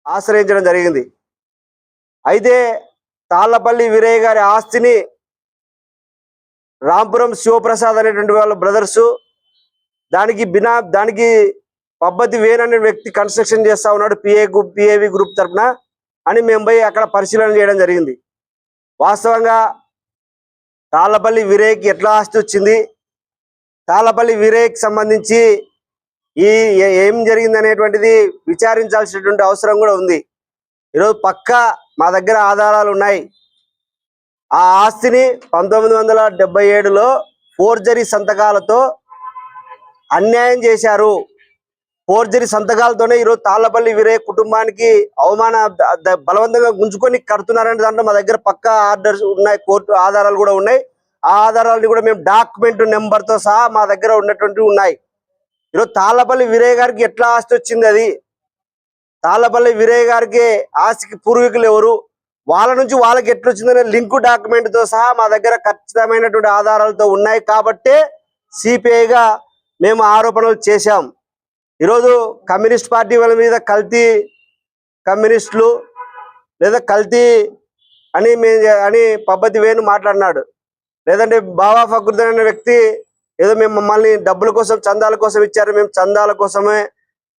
ఆశ్రయించడం జరిగింది. అయితే తాళ్లపల్లి వీరయ్య గారి ఆస్తిని రాంపురం శివప్రసాద్ అనేటువంటి వాళ్ళ బ్రదర్సు దానికి పబ్బతి వేన్ అనే వ్యక్తి కన్స్ట్రక్షన్ చేస్తా ఉన్నాడు పిఏవి గ్రూప్ తరఫున అని మేము పోయి అక్కడ పరిశీలన చేయడం జరిగింది. వాస్తవంగా తాళ్లపల్లి వీరయ్యకి ఎట్లా ఆస్తి వచ్చింది, తాళ్లపల్లి వీరయ్యకి సంబంధించి ఏం జరిగింది అనేటువంటిది విచారించాల్సినటువంటి అవసరం కూడా ఉంది. ఈరోజు పక్కా మా దగ్గర ఆధారాలు ఉన్నాయి. ఆ ఆస్తిని 1977లో ఫోర్జరీ సంతకాలతో అన్యాయం చేశారు. ఫోర్జరీ సంతకాలతోనే ఈరోజు తాళ్లపల్లి వీరయ్య కుటుంబానికి బలవంతంగా గుంజుకొని కడుతున్నారనే దాంట్లో మా దగ్గర పక్కా ఆర్డర్స్ ఉన్నాయి, కోర్టు ఆధారాలు కూడా ఉన్నాయి. ఆ ఆధారాలని కూడా మేము డాక్యుమెంట్ నెంబర్తో సహా మా దగ్గర ఉన్నటువంటి ఉన్నాయి. ఈరోజు తాళ్లపల్లి వీరయ్య గారికి ఎట్లా ఆస్తి వచ్చింది, అది తాళ్లపల్లి వీరయ్య గారికి ఆస్తికి పూర్వీకులు ఎవరు, వాళ్ళ నుంచి వాళ్ళకి ఎట్లొచ్చిందనే లింకు డాక్యుమెంట్తో సహా మా దగ్గర ఖచ్చితమైనటువంటి ఆధారాలతో ఉన్నాయి. కాబట్టే సిపిఐగా మేము ఆరోపణలు చేశాం. ఈరోజు కమ్యూనిస్ట్ పార్టీ వాళ్ళ మీద కల్తీ కమ్యూనిస్టులు లేదా కల్తీ అని పబ్బతి వేణు మాట్లాడినాడు. లేదంటే బాబా ఫక్రుద్దీన్ అనే వ్యక్తి ఏదో మేము మమ్మల్ని డబ్బుల కోసం చందాల కోసం ఇచ్చారు, మేము చందాల కోసమే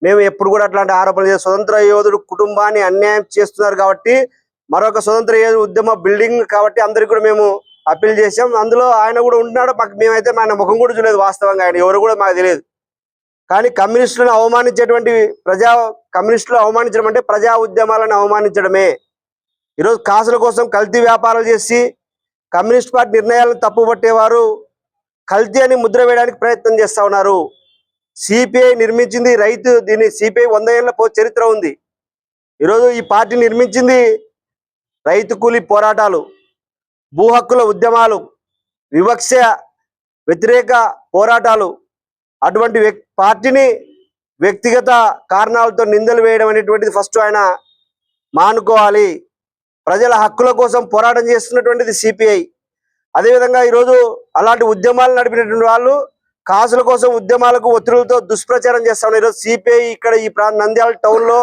మేము ఎప్పుడు కూడా అట్లాంటి ఆరోపణలు చేస్తాం. స్వతంత్ర యోధుడు కుటుంబాన్ని అన్యాయం చేస్తున్నారు కాబట్టి మరొక స్వతంత్ర యోధుడు ఉద్యమ బిల్డింగ్ కాబట్టి అందరికి కూడా మేము అప్పీల్ చేసాం. అందులో ఆయన కూడా ఉంటున్నాడు. మేమైతే ఆయన ముఖం కూడా చూడలేదు. వాస్తవంగా ఆయన ఎవరు కూడా మాకు తెలియదు. కానీ కమ్యూనిస్టులను అవమానించడం అంటే ప్రజా ఉద్యమాలను అవమానించడమే. ఈరోజు కాసుల కోసం కల్తీ వ్యాపారాలు చేసి కమ్యూనిస్ట్ పార్టీ నిర్ణయాలను తప్పుపట్టేవారు కల్తీ అని ముద్ర వేయడానికి ప్రయత్నం చేస్తా ఉన్నారు. సిపిఐ నిర్మించింది దీన్ని సిపిఐ 100 ఏళ్ల చరిత్ర ఉంది. ఈరోజు ఈ పార్టీ నిర్మించింది రైతు కూలీ పోరాటాలు, భూ హక్కుల ఉద్యమాలు, వివక్ష వ్యతిరేక పోరాటాలు. అటువంటి పార్టీని వ్యక్తిగత కారణాలతో నిందలు వేయడం అనేటువంటిది ఫస్ట్ ఆయన మానుకోవాలి. ప్రజల హక్కుల కోసం పోరాటం చేస్తున్నటువంటిది సిపిఐ. అదేవిధంగా ఈరోజు అలాంటి ఉద్యమాలు నడిపినటువంటి వాళ్ళు కాసుల కోసం ఉద్యమాలకు ఒత్తిడిలతో దుష్ప్రచారం చేస్తా ఉన్నారు. ఈరోజు సిపిఐ ఇక్కడ ఈ నంద్యాల టౌన్లో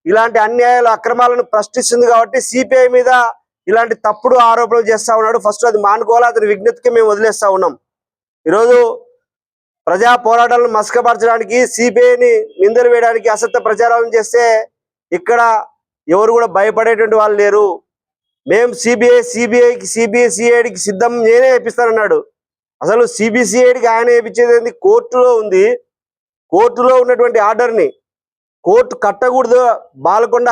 ఇలాంటి అన్యాయాలు అక్రమాలను ప్రశ్నిస్తుంది కాబట్టి సిపిఐ మీద ఇలాంటి తప్పుడు ఆరోపణలు చేస్తా ఉన్నాడు. ఫస్ట్ అది మానుకోవాలి. అతని విజ్ఞతకి మేము వదిలేస్తా ఉన్నాం. ఈరోజు ప్రజా పోరాటాలను మస్కపరచడానికి సిపిఐని నిందలు వేయడానికి అసత్య ప్రచారాలను చేస్తే ఇక్కడ ఎవరు కూడా భయపడేటువంటి వాళ్ళు లేరు. మేము సిబిఐడికి సిద్ధం నేనే వేపిస్తానన్నాడు. అసలు సిబిసిఐడికి ఆయన వేయించేది ఏంది? కోర్టులో ఉంది. కోర్టులో ఉన్నటువంటి ఆర్డర్ని కోర్టు కట్టకూడదు, బాలకొండ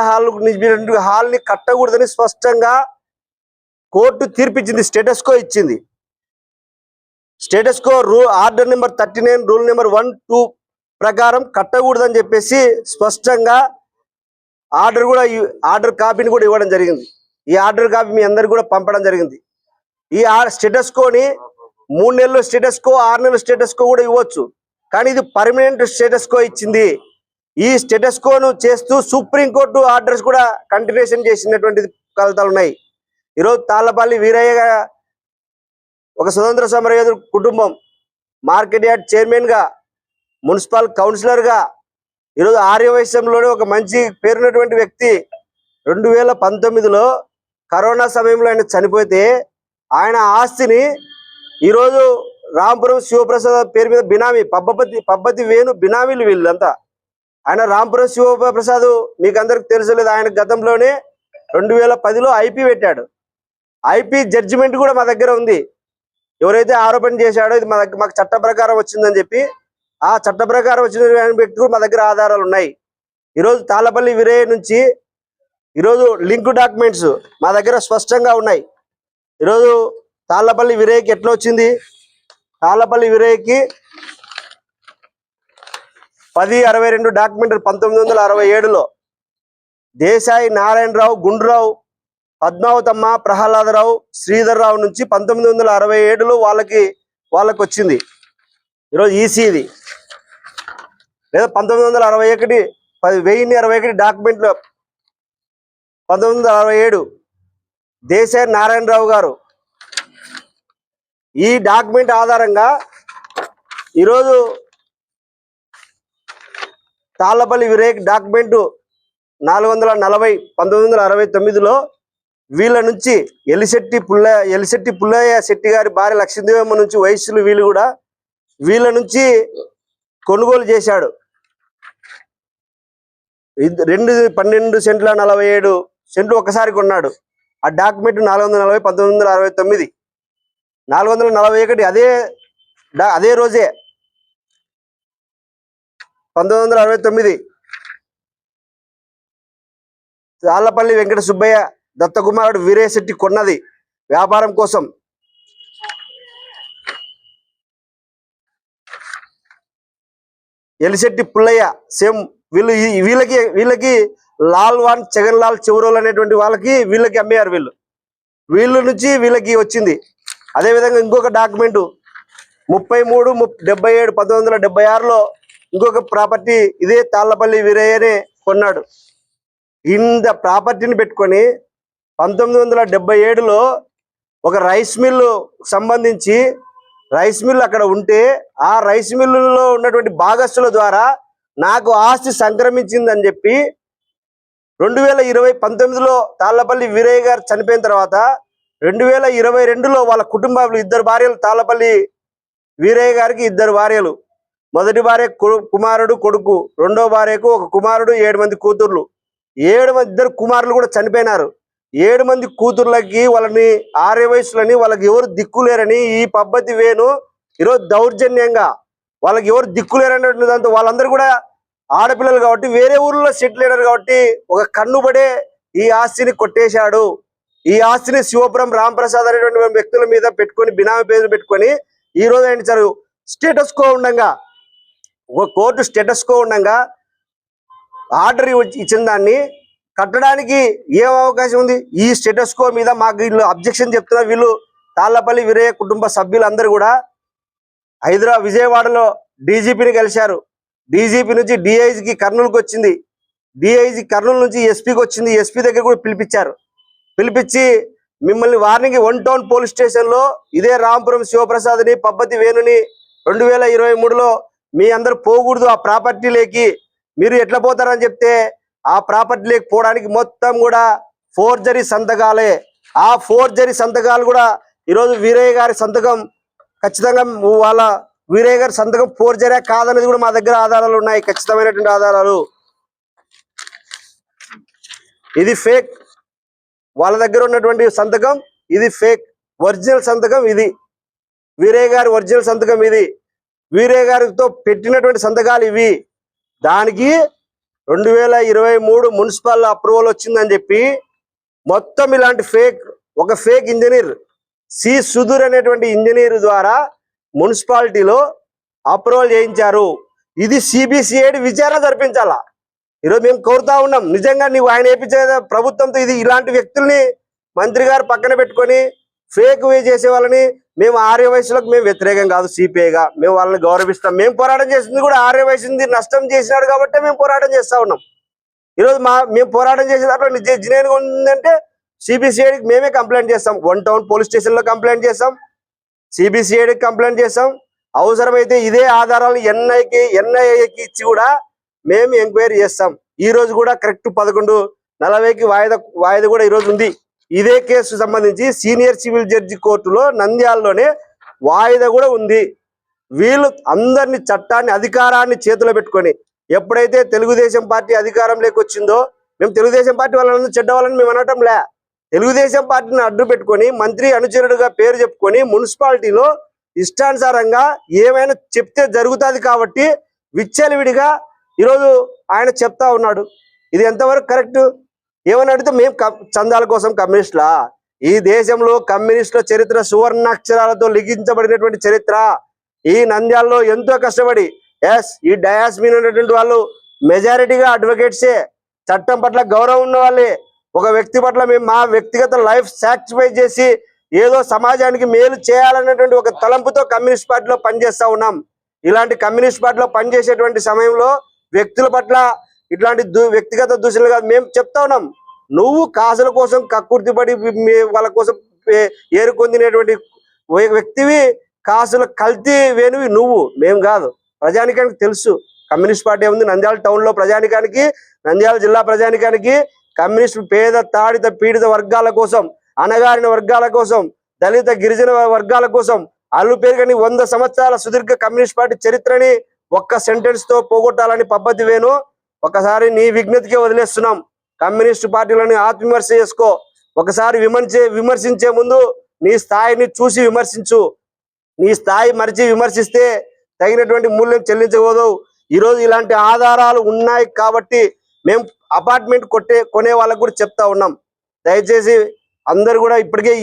హాల్ని కట్టకూడదని స్పష్టంగా కోర్టు తీర్పిచ్చింది, స్టేటస్కో ఇచ్చింది. Status quo order number 39 rule number 1-2 ప్రకారం కట్టకూడదని చెప్పేసి స్పష్టంగా ఆర్డర్ కాపీని కూడా ఇవ్వడం జరిగింది. ఈ ఆర్డర్ కాపీ మీ అందరికి కూడా పంపడం జరిగింది. ఈ స్టేటస్కోని 3 నెలల స్టేటస్కో 6 నెలల స్టేటస్కో కూడా ఇవ్వచ్చు, కానీ ఇది పర్మనెంట్ స్టేటస్కో ఇచ్చింది. ఈ స్టేటస్కోను చేస్తూ సుప్రీంకోర్టు ఆర్డర్స్ కూడా కంటిన్యూషన్ చేసినటువంటి కలతాలు ఉన్నాయి. ఈరోజు తాళ్లపల్లి వీరయ్య ఒక స్వతంత్ర సమరయోధుడు కుటుంబం, మార్కెట్ యార్డ్ చైర్మన్గా, మున్సిపల్ కౌన్సిలర్గా, ఈరోజు ఆర్యవైశ్యంలోనే ఒక మంచి పేరున్నటువంటి వ్యక్తి. 2019లో కరోనా సమయంలో ఆయన చనిపోతే ఆయన ఆస్తిని ఈరోజు రాంపురం శివప్రసాద్ పేరు మీద బినామీ పబ్బతి వేణు బినామీలు వీళ్ళంతా. ఆయన రాంపురం శివప్రసాద్ మీకు అందరికి తెలుసలేదు, ఆయన గతంలోనే 2010లో ఐపీ పెట్టాడు. ఐపీ జడ్జిమెంట్ కూడా మా దగ్గర ఉంది. ఎవరైతే ఆరోపణ చేశాడో ఇది మాకు చట్ట ప్రకారం వచ్చిందని చెప్పి ఆ చట్ట ప్రకారం వచ్చిన వ్యక్తి కూడా మా దగ్గర ఆధారాలు ఉన్నాయి. ఈరోజు తాళ్లపల్లి వీరయ్య నుంచి ఈరోజు లింక్ డాక్యుమెంట్స్ మా దగ్గర స్పష్టంగా ఉన్నాయి. ఈరోజు తాళ్లపల్లి వీరయ్యకి ఎట్లా వచ్చింది? తాళ్లపల్లి వీరయ్యకి 1062 డాక్యుమెంట్ 1967లో దేశాయి నారాయణరావు, గుండ్రావు, పద్మావతమ్మ, ప్రహ్లాదరావు, శ్రీధర్రావు నుంచి 1967లో వాళ్ళకి వచ్చింది. ఈరోజు ఈసీది లేదా 1021 డాక్యుమెంట్లు 1967 దేశాయి నారాయణరావు గారు. ఈ డాక్యుమెంట్ ఆధారంగా ఈరోజు తాళ్లపల్లి వీరయ్య డాక్యుమెంట్ 1969లో వీళ్ళ నుంచి ఎలిశెట్టి పుల్లయ్య శెట్టి గారి భార్య లక్ష్మీదేవమ్మ నుంచి వయస్సులు వీళ్ళు కూడా వీళ్ళ నుంచి కొనుగోలు చేశాడు. 12 సెంట్ల 47 సెంట్లు ఒకసారి కొన్నాడు. ఆ డాక్యుమెంట్ 440 1969 441 అదే రోజే 1969 తాళ్లపల్లి వెంకట సుబ్బయ్య దత్తకుమారుడు వీరేశెట్టి కొన్నది వ్యాపారం కోసం. ఎలిశెట్టి పుల్లయ్య సేమ్ వీళ్ళకి లాల్వాన్ జగన్ లాల్ చెవురోలు అనేటువంటి వాళ్ళకి వీళ్ళకి అమ్మేయారు. వీళ్ళ నుంచి వీళ్ళకి వచ్చింది. అదేవిధంగా ఇంకొక డాక్యుమెంటు 33/77 1976లో ఇంకొక ప్రాపర్టీ ఇదే తాళ్లపల్లి వీరయ్యనే కొన్నాడు. ఇంత ప్రాపర్టీని పెట్టుకొని 1977లో ఒక రైస్ మిల్లు సంబంధించి రైస్ మిల్లు అక్కడ ఉంటే ఆ రైస్ మిల్లులో ఉన్నటువంటి భాగస్తుల ద్వారా నాకు ఆస్తి సంక్రమించిందని చెప్పి 1919లో తాళ్లపల్లి వీరయ్య గారు చనిపోయిన తర్వాత 2022లో వాళ్ళ కుటుంబాలు 2 భార్యలు, తాళ్లపల్లి వీరయ్య గారికి 2 భార్యలు. మొదటి భార్య కుమారుడు కొడుకు, రెండో భార్యకు ఒక కుమారుడు, 7 మంది కూతుర్లు. 2 కుమారులు కూడా చనిపోయినారు. 7 మంది కూతుర్లకి వాళ్ళని ఆర్య వయసులని వాళ్ళకి ఎవరు దిక్కులేరని ఈ పద్ధతి వేణు ఈరోజు దౌర్జన్యంగా వాళ్ళకి ఎవరు దిక్కులేరనే దాంతో వాళ్ళందరూ కూడా ఆడపిల్లలు కాబట్టి వేరే ఊర్లో సెటిల్ అయినారు కాబట్టి ఒక కన్నుబడే ఈ ఆస్తిని కొట్టేశాడు. ఈ ఆస్తిని శివపురం రాంప్రసాద్ అనేటువంటి వ్యక్తుల మీద పెట్టుకొని బినామీ పేర్లు పెట్టుకొని ఈ రోజు ఆయన సార్ స్టేటస్ కో ఉండగా ఒక కోర్టు స్టేటస్ కో ఉండగా ఆర్డర్ ఇచ్చిన దాన్ని కట్టడానికి ఏం అవకాశం ఉంది? ఈ స్టేటస్ కో మీద మాకు వీళ్ళు అబ్జెక్షన్ చెప్తున్నా. వీళ్ళు తాళ్లపల్లి వీరయ్య కుటుంబ సభ్యులందరూ కూడా విజయవాడలో డీజీపీని కలిశారు. డీజీపీ నుంచి డిఐజీకి కర్నూలుకి వచ్చింది. డిఐజీ కర్నూలు నుంచి ఎస్పీకి వచ్చింది. ఎస్పీ దగ్గర కూడా పిలిపించారు. పిలిపించి మిమ్మల్ని వార్నింగ్ 1 టౌన్ పోలీస్ స్టేషన్లో ఇదే రాంపురం శివప్రసాద్ని పబ్బతి వేణుని 2023లో మీ అందరు పోకూడదు ఆ ప్రాపర్టీలోకి, మీరు ఎట్లా పోతారని చెప్తే ఆ ప్రాపర్టీలోకి పోవడానికి మొత్తం కూడా ఫోర్జరీ సంతకాలే. ఆ ఫోర్జరీ సంతకాలు కూడా ఈరోజు వీరయ్య గారి సంతకం ఖచ్చితంగా వాళ్ళ వీరయ్య గారి సంతకం ఫోర్జరీ కాదనేది కూడా మా దగ్గర ఆధారాలు ఉన్నాయి, ఖచ్చితమైనటువంటి ఆధారాలు. ఇది ఫేక్. వాళ్ళ దగ్గర ఉన్నటువంటి సంతకం ఇది ఫేక్. ఒరిజినల్ సంతకం ఇది. వీరయ్య గారి ఒరిజినల్ సంతకం ఇది. వీరయ్య గారితో పెట్టినటువంటి సంతకాలు ఇవి. దానికి 2023 మున్సిపల్ అప్రూవల్ వచ్చిందని చెప్పి మొత్తం ఇలాంటి ఒక ఫేక్ ఇంజనీర్ సి సుధీర్ అనేటువంటి ఇంజనీర్ ద్వారా మున్సిపాలిటీలో అప్రూవల్ చేయించారు. ఇది సిబిసిఐడి విచారణ జరిపించాలా. ఈరోజు మేము కోరుతా ఉన్నాం, నిజంగా ఆయన వేయించే ప్రభుత్వంతో ఇలాంటి వ్యక్తుల్ని మంత్రి గారు పక్కన పెట్టుకొని ఫేక్ వే చేసే వాళ్ళని మేము ఆర్య వయసులకు మేము వ్యతిరేకం కాదు. సిపిఐగా మేము వాళ్ళని గౌరవిస్తాం. మేము పోరాటం చేసింది కూడా ఆర్య వయసుని నష్టం చేసినాడు కాబట్టి మేము పోరాటం చేస్తా ఉన్నాం. ఈరోజు మేము పోరాటం చేసే దాంట్లో జినేన్గా ఉందంటే సిబిసిఐడికి మేమే కంప్లైంట్ చేస్తాం. 1 టౌన్ పోలీస్ స్టేషన్లో కంప్లైంట్ చేస్తాం, సిబిసిఐడికి కంప్లైంట్ చేస్తాం. అవసరమైతే ఇదే ఆధారాలు ఎన్ఐఏకి ఇచ్చి కూడా మేము ఎంక్వైరీ చేస్తాం. ఈ రోజు కూడా కరెక్ట్ 11:40కి వాయిదా కూడా ఈరోజు ఉంది. ఇదే కేసు సంబంధించి సీనియర్ సివిల్ జడ్జి కోర్టులో నంద్యాలలోనే వాయిదా కూడా ఉంది. వీళ్ళు అందరినీ చట్టాన్ని అధికారాన్ని చేతిలో పెట్టుకొని ఎప్పుడైతే తెలుగుదేశం పార్టీ అధికారంలోకి వచ్చిందో, మేము తెలుగుదేశం పార్టీ వాళ్ళని చెడ్డ వాళ్ళని మేము అనటం లే, తెలుగుదేశం పార్టీని అడ్డు పెట్టుకొని మంత్రి అనుచరుడుగా పేరు చెప్పుకొని మున్సిపాలిటీలో ఇష్టానుసారంగా ఏమైనా చెప్తే జరుగుతుంది కాబట్టి విచ్చలవిడిగా ఈరోజు ఆయన చెప్తా ఉన్నాడు. ఇది ఎంతవరకు కరెక్ట్? ఏమని అడిగితే మేము చందాల కోసం కమ్యూనిస్టులా? ఈ దేశంలో కమ్యూనిస్టుల చరిత్ర సువర్ణాక్షరాలతో లిఖించబడినటువంటి చరిత్ర. ఈ నంద్యాలలో ఎంతో కష్టపడి ఈ డయాస్ మీద ఉన్నటువంటి వాళ్ళు మెజారిటీగా అడ్వకేట్సే, చట్టం పట్ల గౌరవం ఉన్న వాళ్ళే. ఒక వ్యక్తి పట్ల మేము మా వ్యక్తిగత లైఫ్ సాక్రిఫైస్ చేసి ఏదో సమాజానికి మేలు చేయాలనేటువంటి ఒక తలంపుతో కమ్యూనిస్ట్ పార్టీలో పనిచేస్తా ఉన్నాం. ఇలాంటి కమ్యూనిస్ట్ పార్టీలో పనిచేసేటువంటి సమయంలో వ్యక్తుల పట్ల ఇట్లాంటి వ్యక్తిగత దూషణలు కాదు. మేము చెప్తా ఉన్నాం, నువ్వు కాసుల కోసం కక్కుర్తిపడి వాళ్ళ కోసం ఏరుకొందినటువంటి వ్యక్తివి, కాసుల కల్తీ వేణువి నువ్వు, మేము కాదు. ప్రజానికానికి తెలుసు కమ్యూనిస్ట్ పార్టీ ఉంది నంద్యాల టౌన్ లో. ప్రజానికానికి నంద్యాల జిల్లా ప్రజానికానికి కమ్యూనిస్టు పేద తాడిత పీడిత వర్గాల కోసం, అణగారిన వర్గాల కోసం, దళిత గిరిజన వర్గాల కోసం అల్లు పేరుగని 100 సంవత్సరాల సుదీర్ఘ కమ్యూనిస్ట్ పార్టీ చరిత్రని ఒక్క సెంటెన్స్ తో పోగొట్టాలని పబ్బతి వేణు ఒకసారి నీ విజ్ఞతకే వదిలేస్తున్నాం. కమ్యూనిస్టు పార్టీలను ఆత్మవిమర్శ చేసుకో. ఒకసారి విమర్శించే ముందు నీ స్థాయిని చూసి విమర్శించు. నీ స్థాయి మరిచి విమర్శిస్తే తగినటువంటి మూల్యం చెల్లించకూడదు. ఈరోజు ఇలాంటి ఆధారాలు ఉన్నాయి కాబట్టి మేము అపార్ట్మెంట్ కొనే వాళ్ళకు కూడా చెప్తా ఉన్నాం. దయచేసి అందరు కూడా ఇప్పటికే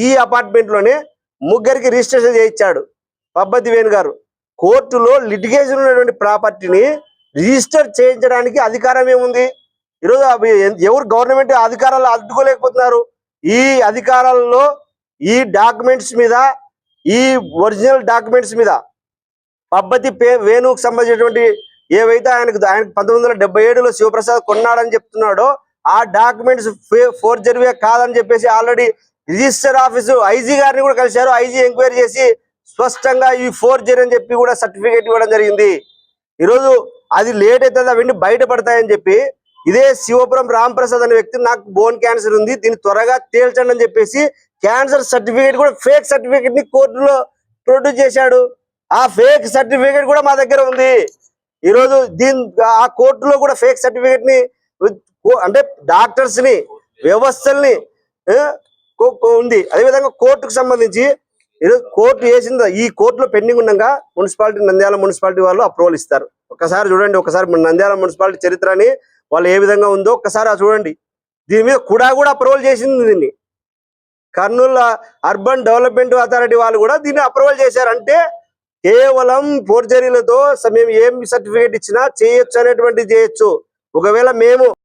ఈ అపార్ట్మెంట్ లోనే 3 రిజిస్ట్రేషన్ చేయించాడు పబ్బతి వేణు గారు. కోర్టులో లిటిగేషన్ ఉన్నటువంటి ప్రాపర్టీని రిజిస్టర్ చేయించడానికి అధికారం ఏముంది? ఈరోజు ఎవరు గవర్నమెంట్ అధికారాలు అడ్డుకోలేకపోతున్నారు. ఈ అధికారాలలో ఈ డాక్యుమెంట్స్ మీద, ఈ ఒరిజినల్ డాక్యుమెంట్స్ మీద పబ్బతి వేణుకు సంబంధించినటువంటి ఏవైతే ఆయనకు 1977లో శివప్రసాద్ కొన్నాడని చెప్తున్నాడో ఆ డాక్యుమెంట్స్ ఫోర్జరీవే కాదని చెప్పేసి ఆల్రెడీ రిజిస్టర్ ఆఫీసు ఐజీ గారిని కూడా కలిశారు. ఐజీ ఎంక్వైరీ చేసి స్పష్టంగా ఈ ఫోర్జరీ అని చెప్పి కూడా సర్టిఫికేట్ ఇవ్వడం జరిగింది. ఈరోజు అది లేట్ అవుతుంది, అవన్నీ బయటపడతాయని చెప్పి ఇదే శివపురం రాంప్రసాద్ అనే వ్యక్తి నాకు బోన్ క్యాన్సర్ ఉంది, దీన్ని త్వరగా తేల్చండి అని చెప్పేసి క్యాన్సర్ సర్టిఫికేట్ కూడా ఫేక్ సర్టిఫికేట్ ని కోర్టులో ప్రొడ్యూస్ చేశాడు. ఆ ఫేక్ సర్టిఫికేట్ కూడా మా దగ్గర ఉంది. ఈరోజు ఆ కోర్టులో కూడా ఫేక్ సర్టిఫికేట్ ని అంటే డాక్టర్స్ ని వ్యవస్థల్ని ఉంది. అదేవిధంగా కోర్టుకు సంబంధించి ఈరోజు కోర్టు వేసింది, ఈ కోర్టులో పెండింగ్ ఉండగా మున్సిపాలిటీ నంద్యాల మున్సిపాలిటీ వాళ్ళు అప్రూవల్ ఇస్తారు. ఒకసారి చూడండి, ఒకసారి నంద్యాల మున్సిపాలిటీ చరిత్రని వాళ్ళు ఏ విధంగా ఉందో ఒక్కసారి చూడండి. దీని మీద కూడా అప్రూవల్ చేసింది. దీన్ని కర్నూలు అర్బన్ డెవలప్మెంట్ అథారిటీ వాళ్ళు కూడా దీన్ని అప్రూవల్ చేశారంటే కేవలం ఫోర్జరీలతో మేము ఏం సర్టిఫికేట్ ఇచ్చినా చేయొచ్చు అనేటువంటిది చేయొచ్చు. ఒకవేళ మేము